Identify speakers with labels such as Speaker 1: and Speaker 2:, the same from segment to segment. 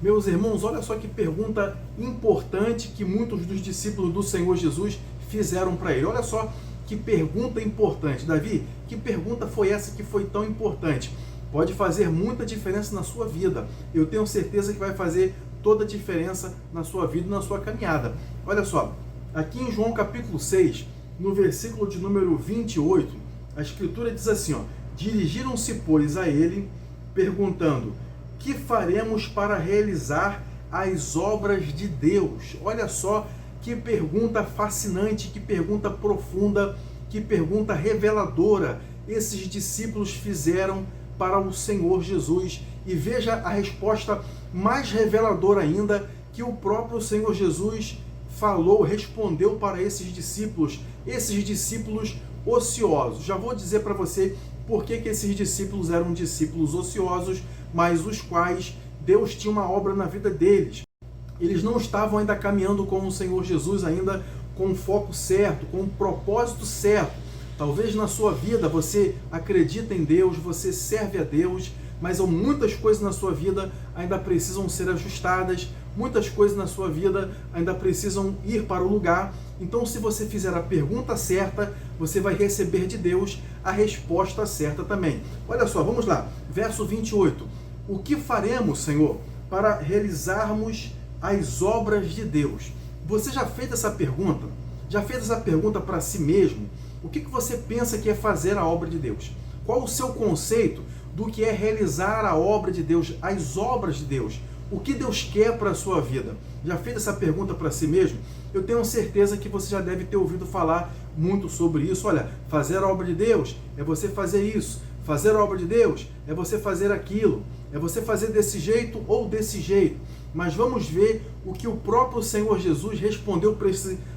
Speaker 1: Meus irmãos, olha só que pergunta importante que muitos dos discípulos do Senhor Jesus fizeram para ele. Olha só que pergunta importante. Davi, que pergunta foi essa que foi tão importante? Pode fazer muita diferença na sua vida. Eu tenho certeza que vai fazer toda a diferença na sua vida e na sua caminhada. Olha só, aqui em João capítulo 6, no versículo de número 28, a Escritura diz assim, ó: dirigiram-se, pois, a ele, perguntando: que faremos para realizar as obras de Deus? Olha só que pergunta fascinante, que pergunta profunda, que pergunta reveladora esses discípulos fizeram para o Senhor Jesus. E veja a resposta mais reveladora ainda que o próprio Senhor Jesus falou, respondeu para esses discípulos ociosos. Já vou dizer para você por que esses discípulos eram discípulos ociosos, mas os quais Deus tinha uma obra na vida deles. Eles não estavam ainda caminhando com o Senhor Jesus, ainda com o foco certo, com o propósito certo. Talvez na sua vida você acredita em Deus, você serve a Deus, mas muitas coisas na sua vida ainda precisam ser ajustadas, muitas coisas na sua vida ainda precisam ir para o lugar. Então, se você fizer a pergunta certa, você vai receber de Deus a resposta certa também. Olha só, vamos lá, verso 28. O que faremos, Senhor, para realizarmos as obras de Deus? Você já fez essa pergunta? Já fez essa pergunta para si mesmo? O que você pensa que é fazer a obra de Deus? Qual o seu conceito do que é realizar a obra de Deus, as obras de Deus? O que Deus quer para a sua vida? Já fez essa pergunta para si mesmo? Eu tenho certeza que você já deve ter ouvido falar muito sobre isso. Olha, fazer a obra de Deus é você fazer isso. Fazer a obra de Deus é você fazer aquilo. É você fazer desse jeito ou desse jeito. Mas vamos ver o que o próprio Senhor Jesus respondeu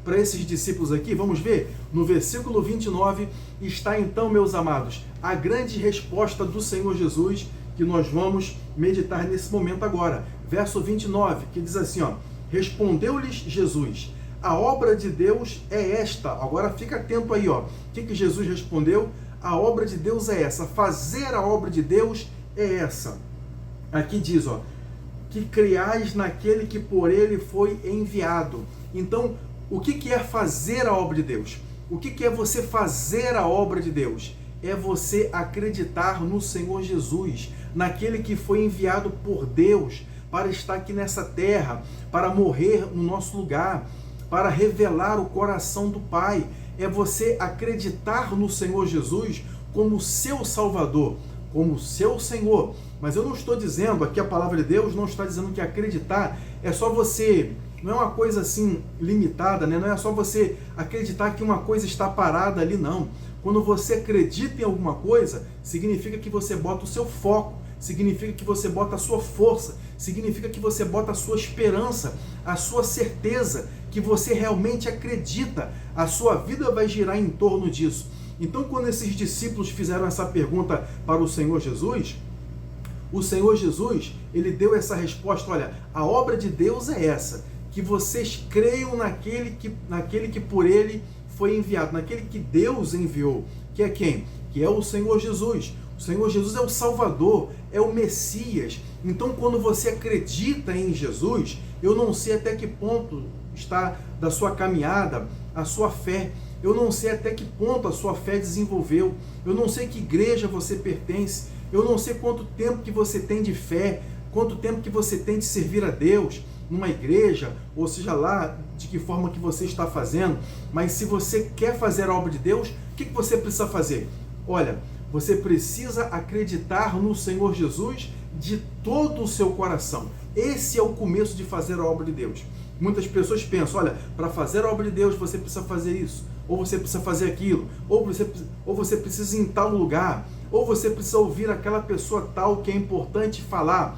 Speaker 1: para esses discípulos aqui. Vamos ver? No versículo 29 está então, meus amados, a grande resposta do Senhor Jesus, que nós vamos meditar nesse momento agora. Verso 29, que diz assim, ó: respondeu-lhes Jesus: a obra de Deus é esta. Agora fica atento aí, ó. O que Jesus respondeu? A obra de Deus é essa. Fazer a obra de Deus é essa. Aqui diz, ó, que creais naquele que por ele foi enviado. Então, o que é fazer a obra de Deus? O que é você fazer a obra de Deus? É você acreditar no Senhor Jesus, naquele que foi enviado por Deus para estar aqui nessa terra, para morrer no nosso lugar, para revelar o coração do Pai. É você acreditar no Senhor Jesus como seu Salvador, como seu Senhor. Mas eu não estou dizendo, aqui a palavra de Deus não está dizendo que acreditar é só você, não é uma coisa assim limitada, né? Não é só você acreditar que uma coisa está parada ali, não. Quando você acredita em alguma coisa, significa que você bota o seu foco, significa que você bota a sua força, significa que você bota a sua esperança, a sua certeza, que você realmente acredita. A sua vida vai girar em torno disso. Então, quando esses discípulos fizeram essa pergunta para o Senhor Jesus, ele deu essa resposta: olha, a obra de Deus é essa, que vocês creiam naquele que por ele foi enviado, naquele que Deus enviou, que é quem? Que é o Senhor Jesus. O Senhor Jesus é o Salvador, é o Messias. Então, quando você acredita em Jesus, eu não sei até que ponto está da sua caminhada a sua fé. Eu não sei até que ponto a sua fé desenvolveu. Eu não sei que igreja você pertence. Eu não sei quanto tempo que você tem de fé, quanto tempo que você tem de servir a Deus numa igreja, ou seja lá de que forma que você está fazendo. Mas se você quer fazer a obra de Deus, o que você precisa fazer? Olha, você precisa acreditar no Senhor Jesus de todo o seu coração. Esse é o começo de fazer a obra de Deus. Muitas pessoas pensam, olha, para fazer a obra de Deus você precisa fazer isso, ou você precisa fazer aquilo, ou você precisa ir em tal lugar, ou você precisa ouvir aquela pessoa tal que é importante falar.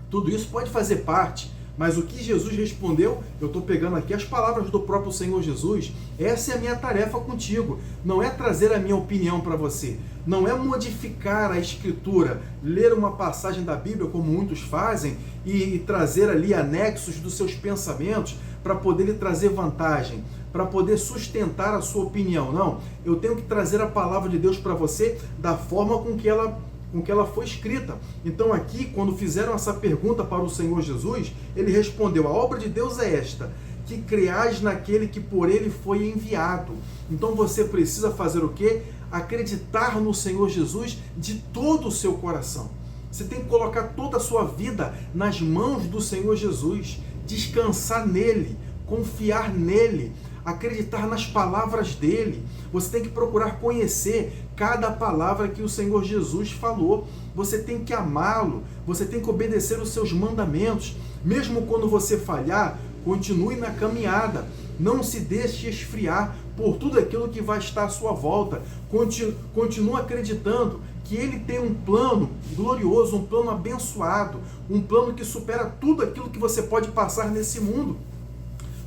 Speaker 1: Tudo isso pode fazer parte, mas o que Jesus respondeu, eu estou pegando aqui as palavras do próprio Senhor Jesus. Essa é a minha tarefa contigo, não é trazer a minha opinião para você, não é modificar a Escritura, ler uma passagem da Bíblia como muitos fazem e trazer ali anexos dos seus pensamentos para poder lhe trazer vantagem, para poder sustentar a sua opinião. Não, eu tenho que trazer a palavra de Deus para você da forma com que ela com que ela foi escrita. Então aqui, quando fizeram essa pergunta para o Senhor Jesus, ele respondeu: a obra de Deus é esta, que creais naquele que por ele foi enviado. Então você precisa fazer o quê? Acreditar no Senhor Jesus de todo o seu coração. Você tem que colocar toda a sua vida nas mãos do Senhor Jesus, descansar nele, confiar nele, acreditar nas palavras dele. Você tem que procurar conhecer cada palavra que o Senhor Jesus falou. Você tem que amá-lo, você tem que obedecer os seus mandamentos. Mesmo quando você falhar, continue na caminhada. Não se deixe esfriar por tudo aquilo que vai estar à sua volta. Continue acreditando que ele tem um plano glorioso, um plano abençoado, um plano que supera tudo aquilo que você pode passar nesse mundo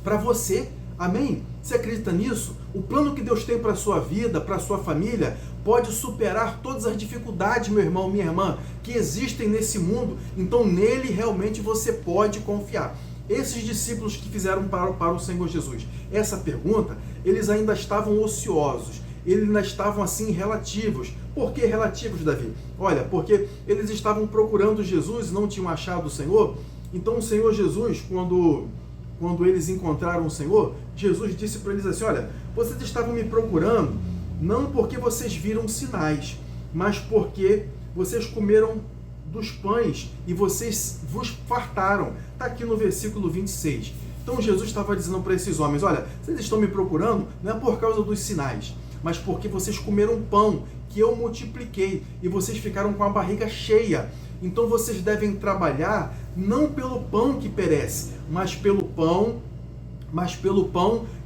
Speaker 1: para você. Amém? Você acredita nisso? O plano que Deus tem para a sua vida, para a sua família, pode superar todas as dificuldades, meu irmão, minha irmã, que existem nesse mundo. Então nele realmente você pode confiar. Esses discípulos que fizeram para o Senhor Jesus essa pergunta, eles ainda estavam ociosos, eles ainda estavam assim relativos. Por que relativos, Davi? Olha, porque eles estavam procurando Jesus e não tinham achado o Senhor. Então o Senhor Jesus, quando eles encontraram o Senhor, Jesus disse para eles assim: olha, vocês estavam me procurando não porque vocês viram sinais, mas porque vocês comeram dos pães e vocês vos fartaram. Está aqui no versículo 26. Então Jesus estava dizendo para esses homens: olha, vocês estão me procurando não é por causa dos sinais, mas porque vocês comeram pão que eu multipliquei e vocês ficaram com a barriga cheia. Então vocês devem trabalhar não pelo pão que perece, mas pelo pão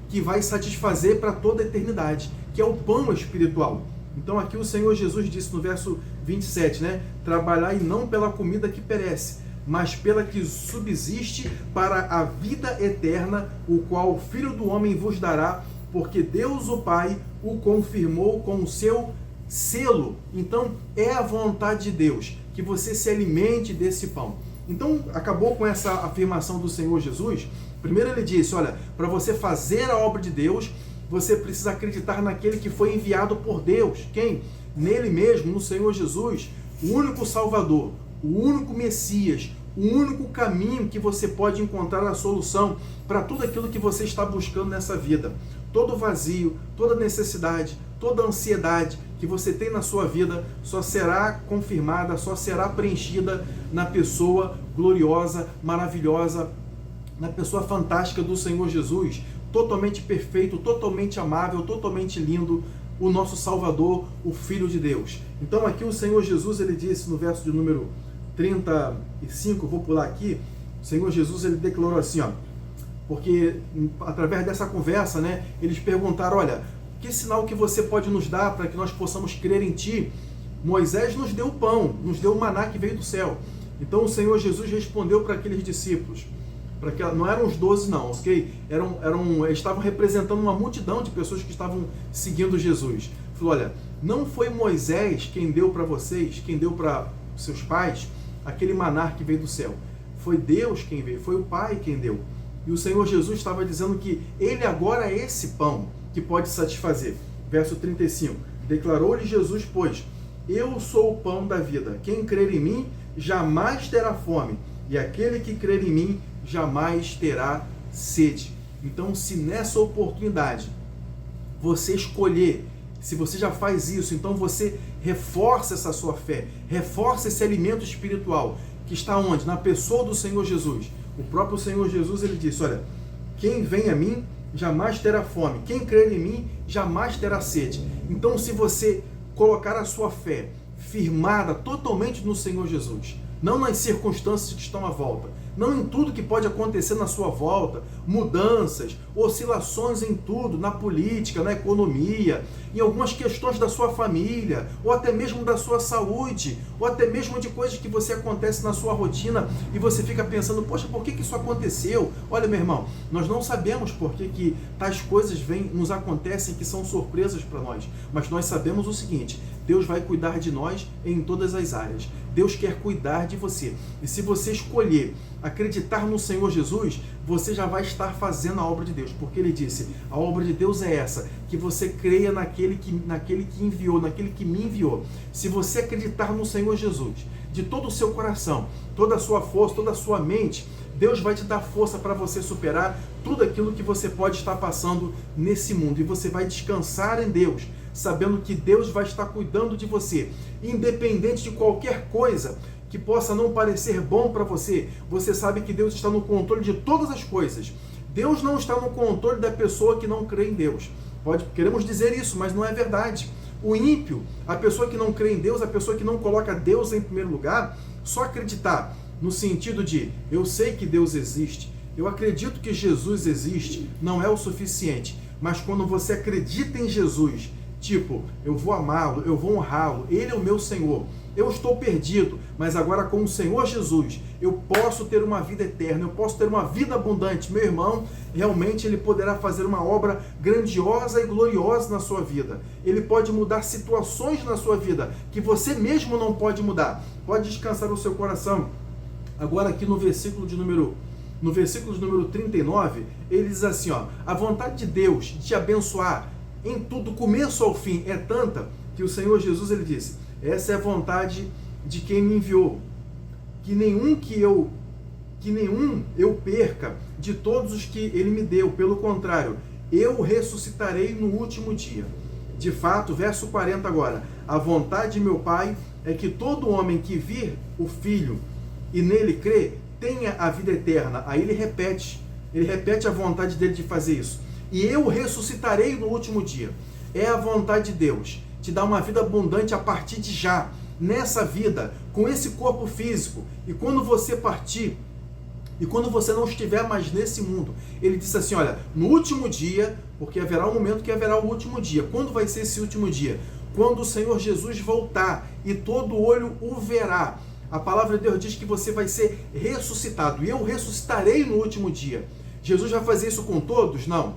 Speaker 1: que vai satisfazer para toda a eternidade, que é o pão espiritual. Então aqui o Senhor Jesus disse no verso 27, né? Trabalhai não pela comida que perece, mas pela que subsiste para a vida eterna, o qual o Filho do Homem vos dará, porque Deus o Pai o confirmou com o seu selo. Então é a vontade de Deus que você se alimente desse pão. Então acabou com essa afirmação do Senhor Jesus. Primeiro ele disse: olha, para você fazer a obra de Deus, você precisa acreditar naquele que foi enviado por Deus. Quem? Nele mesmo, no Senhor Jesus, o único Salvador, o único Messias, o único caminho que você pode encontrar a solução para tudo aquilo que você está buscando nessa vida. Todo vazio, toda necessidade, toda ansiedade que você tem na sua vida só será confirmada, só será preenchida na pessoa gloriosa, maravilhosa, na pessoa fantástica do Senhor Jesus, totalmente perfeito, totalmente amável, totalmente lindo, o nosso Salvador, o Filho de Deus. Então aqui o Senhor Jesus, ele disse no verso de número 35, vou pular aqui, o Senhor Jesus, ele declarou assim, ó, porque através dessa conversa, né, eles perguntaram: olha, que sinal que você pode nos dar para que nós possamos crer em ti? Moisés nos deu o pão, nos deu o maná que veio do céu. Então o Senhor Jesus respondeu para aqueles discípulos, não eram os 12 não, ok? Eles estavam representando uma multidão de pessoas que estavam seguindo Jesus. Falou: olha, não foi Moisés quem deu para vocês, quem deu para seus pais, aquele maná que veio do céu. Foi Deus quem veio, foi o Pai quem deu. E o Senhor Jesus estava dizendo que ele agora é esse pão que pode satisfazer. Verso 35. Declarou-lhe Jesus, pois: eu sou o pão da vida. Quem crer em mim jamais terá fome, e aquele que crer em mim jamais terá sede. Então, se nessa oportunidade você escolher, se você já faz isso, então você reforça essa sua fé, reforça esse alimento espiritual, que está onde? Na pessoa do Senhor Jesus. O próprio Senhor Jesus, ele disse: olha, quem vem a mim jamais terá fome, quem crer em mim jamais terá sede. Então, se você colocar a sua fé firmada totalmente no Senhor Jesus, não nas circunstâncias que estão à volta, não em tudo que pode acontecer na sua volta, mudanças, oscilações em tudo, na política, na economia, em algumas questões da sua família, ou até mesmo da sua saúde, ou até mesmo de coisas que você acontece na sua rotina e você fica pensando: poxa, por que isso aconteceu? Olha, meu irmão, nós não sabemos por que tais coisas nos acontecem, que são surpresas para nós, mas nós sabemos o seguinte: Deus vai cuidar de nós em todas as áreas. Deus quer cuidar de você. E se você escolher acreditar no Senhor Jesus, você já vai estar fazendo a obra de Deus, porque ele disse, a obra de Deus é essa, que você creia naquele que enviou, naquele que me enviou. Se você acreditar no Senhor Jesus, de todo o seu coração, toda a sua força, toda a sua mente, Deus vai te dar força para você superar tudo aquilo que você pode estar passando nesse mundo. E você vai descansar em Deus, sabendo que Deus vai estar cuidando de você, independente de qualquer coisa que possa não parecer bom para você. Você sabe que Deus está no controle de todas as coisas. Deus não está no controle da pessoa que não crê em Deus. Queremos dizer isso, mas não é verdade. O ímpio, a pessoa que não crê em Deus, a pessoa que não coloca Deus em primeiro lugar, só acreditar no sentido de, eu sei que Deus existe, eu acredito que Jesus existe, não é o suficiente. Mas quando você acredita em Jesus, tipo, eu vou amá-lo, eu vou honrá-lo, ele é o meu Senhor, eu estou perdido, mas agora com o Senhor Jesus, eu posso ter uma vida eterna, eu posso ter uma vida abundante. Meu irmão, realmente ele poderá fazer uma obra grandiosa e gloriosa na sua vida. Ele pode mudar situações na sua vida que você mesmo não pode mudar. Pode descansar o seu coração. Agora aqui no versículo de número 39, ele diz assim, ó, a vontade de Deus de te abençoar em tudo, começo ao fim, é tanta que o Senhor Jesus, ele disse, essa é a vontade de quem me enviou, que nenhum eu perca de todos os que ele me deu, pelo contrário, eu ressuscitarei no último dia. De fato, verso 40 agora, a vontade de meu Pai é que todo homem que vir o Filho e nele crê, tenha a vida eterna. Aí ele repete a vontade dele de fazer isso. E eu ressuscitarei no último dia. É a vontade de Deus, te dar uma vida abundante a partir de já, nessa vida, com esse corpo físico. E quando você partir, e quando você não estiver mais nesse mundo, ele disse assim, olha, no último dia, porque haverá um momento que haverá o último dia. Quando vai ser esse último dia? Quando o Senhor Jesus voltar e todo olho o verá. A palavra de Deus diz que você vai ser ressuscitado. E eu ressuscitarei no último dia. Jesus vai fazer isso com todos? Não.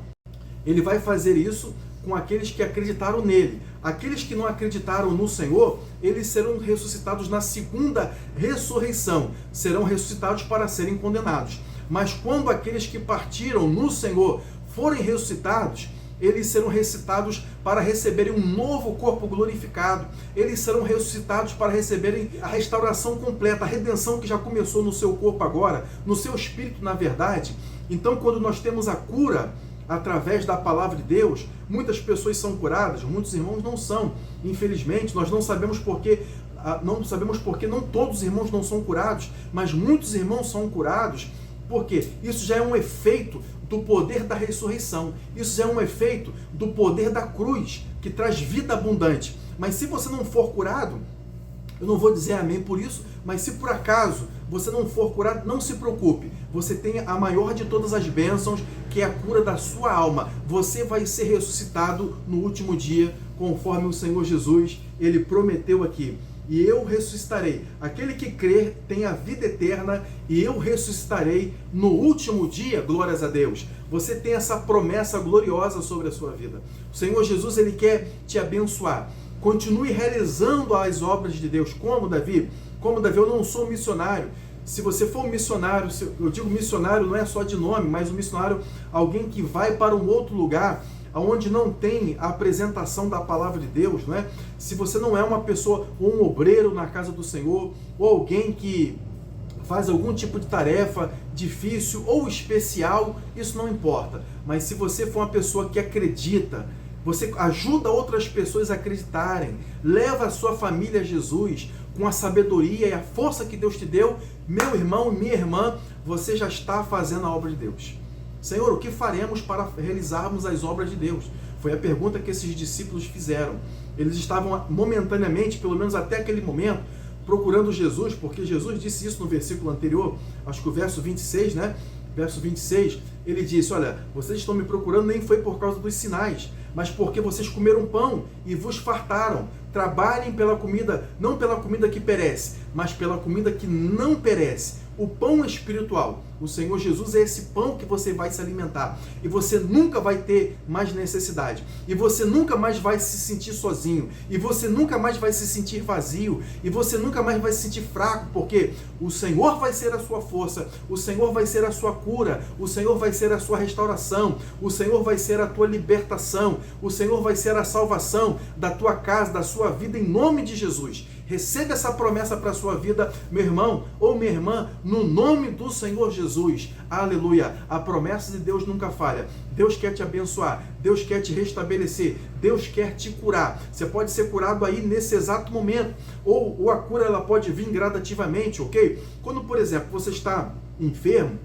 Speaker 1: Ele vai fazer isso com aqueles que acreditaram nele. Aqueles que não acreditaram no Senhor, eles serão ressuscitados na segunda ressurreição. Serão ressuscitados para serem condenados. Mas quando aqueles que partiram no Senhor forem ressuscitados, eles serão ressuscitados para receberem um novo corpo glorificado. Eles serão ressuscitados para receberem a restauração completa, a redenção que já começou no seu corpo agora, no seu espírito, na verdade. Então, quando nós temos a cura através da palavra de Deus, muitas pessoas são curadas, muitos irmãos não são. Infelizmente, nós não sabemos porque não todos os irmãos não são curados, mas muitos irmãos são curados, porque isso já é um efeito do poder da ressurreição. Isso já é um efeito do poder da cruz, que traz vida abundante. Mas se você não for curado, eu não vou dizer amém por isso, mas se por acaso você não for curado, não se preocupe. Você tem a maior de todas as bênçãos, que é a cura da sua alma. Você vai ser ressuscitado no último dia, conforme o Senhor Jesus, ele prometeu aqui. E eu ressuscitarei. Aquele que crer tem a vida eterna e eu ressuscitarei no último dia, glórias a Deus. Você tem essa promessa gloriosa sobre a sua vida. O Senhor Jesus, ele quer te abençoar. Continue realizando as obras de Deus. Como Davi? Como Davi, eu não sou missionário. Se você for um missionário, eu digo missionário não é só de nome, mas um missionário, alguém que vai para um outro lugar, onde não tem a apresentação da palavra de Deus, não é? Se você não é uma pessoa, ou um obreiro na casa do Senhor, ou alguém que faz algum tipo de tarefa difícil ou especial, isso não importa. Mas se você for uma pessoa que acredita, você ajuda outras pessoas a acreditarem, leva a sua família a Jesus, com a sabedoria e a força que Deus te deu, meu irmão, minha irmã, você já está fazendo a obra de Deus. Senhor, o que faremos para realizarmos as obras de Deus? Foi a pergunta que esses discípulos fizeram. Eles estavam momentaneamente, pelo menos até aquele momento, procurando Jesus, porque Jesus disse isso no versículo anterior, acho que o verso 26, né? Verso 26, ele disse, olha, vocês estão me procurando nem foi por causa dos sinais, mas porque vocês comeram pão e vos fartaram. Trabalhem pela comida, não pela comida que perece, mas pela comida que não perece, o pão espiritual. O Senhor Jesus é esse pão que você vai se alimentar. E você nunca vai ter mais necessidade. E você nunca mais vai se sentir sozinho. E você nunca mais vai se sentir vazio. E você nunca mais vai se sentir fraco, porque o Senhor vai ser a sua força. O Senhor vai ser a sua cura. O Senhor vai ser a sua restauração. O Senhor vai ser a tua libertação. O Senhor vai ser a salvação da tua casa, da sua vida, em nome de Jesus. Receba essa promessa para a sua vida, meu irmão ou minha irmã, no nome do Senhor Jesus. Aleluia! A promessa de Deus nunca falha. Deus quer te abençoar. Deus quer te restabelecer. Deus quer te curar. Você pode ser curado aí nesse exato momento. Ou a cura ela pode vir gradativamente, ok? Quando, por exemplo, você está enfermo,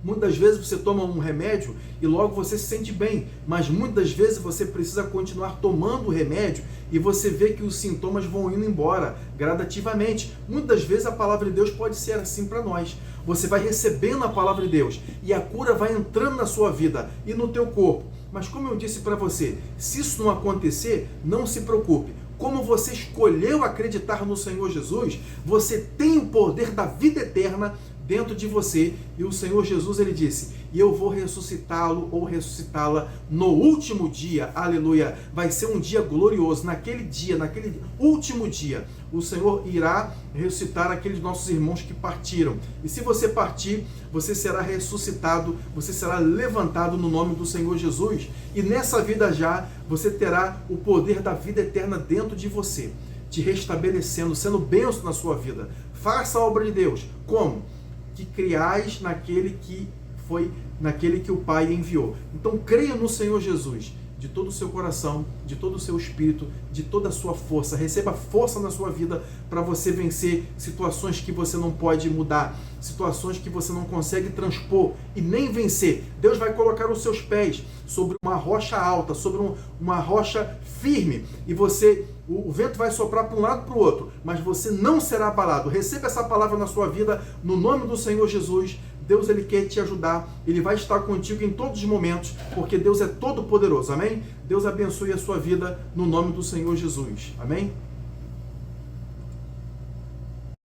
Speaker 1: muitas vezes você toma um remédio e logo você se sente bem, mas muitas vezes você precisa continuar tomando o remédio e você vê que os sintomas vão indo embora gradativamente. Muitas vezes a palavra de Deus pode ser assim para nós. Você vai recebendo a palavra de Deus e a cura vai entrando na sua vida e no teu corpo. Mas como eu disse para você, se isso não acontecer, não se preocupe. Como você escolheu acreditar no Senhor Jesus, você tem o poder da vida eterna dentro de você, e o Senhor Jesus, ele disse, e eu vou ressuscitá-lo ou ressuscitá-la no último dia, aleluia, vai ser um dia glorioso, naquele último dia, o Senhor irá ressuscitar aqueles nossos irmãos que partiram, e se você partir, você será ressuscitado, você será levantado no nome do Senhor Jesus, e nessa vida já, você terá o poder da vida eterna dentro de você, te restabelecendo, sendo bênção na sua vida. Faça a obra de Deus. Como? Que criais naquele que o Pai enviou. Então creia no Senhor Jesus de todo o seu coração, de todo o seu espírito, de toda a sua força. Receba força na sua vida para você vencer situações que você não pode mudar, situações que você não consegue transpor e nem vencer. Deus vai colocar os seus pés sobre uma rocha alta, sobre uma rocha firme, e o vento vai soprar para um lado e para o outro, mas você não será abalado. Receba essa palavra na sua vida, no nome do Senhor Jesus. Deus, ele quer te ajudar, ele vai estar contigo em todos os momentos, porque Deus é todo poderoso, amém? Deus abençoe a sua vida no nome do Senhor Jesus, amém?